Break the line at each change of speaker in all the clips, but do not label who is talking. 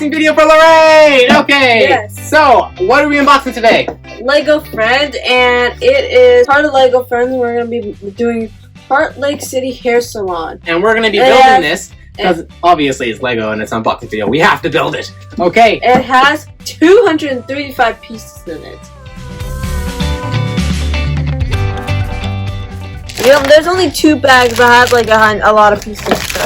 unboxing video for Lorraine! Okay!
Yes.
So, what are we unboxing today?
Lego Friend, and it is part of Lego Friends. We're going to be doing Heart Lake City Hair Salon.
And we're going to be building this, because obviously it's Lego and it's an unboxing video. We have to build it. Okay.
It has 235 pieces in it. There's only 2 bags, but I have like a lot of pieces. So.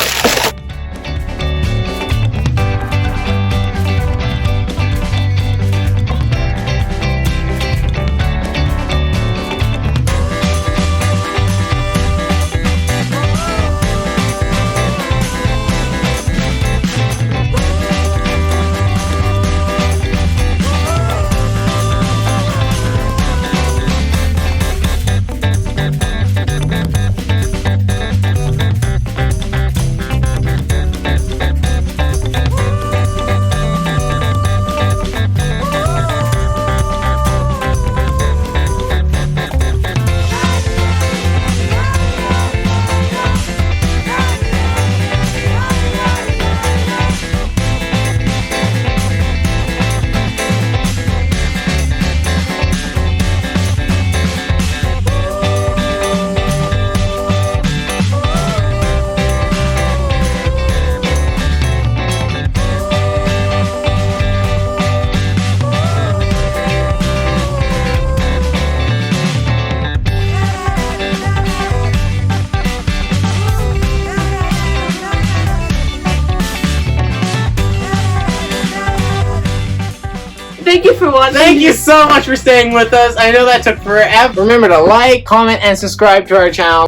Thank you for watching.
Thank you so much for staying with us. I know that took forever. Remember to like, comment, and subscribe to our channel.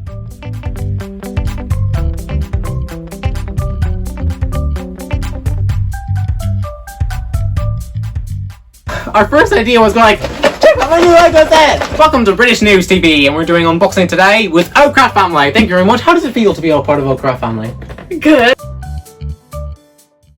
Our first idea was going like, check out my new Lego set! Welcome to British News TV, and we're doing unboxing today with Oakcraft Family. Thank you very much. How does it feel to be a part of Oakcraft Family?
Good.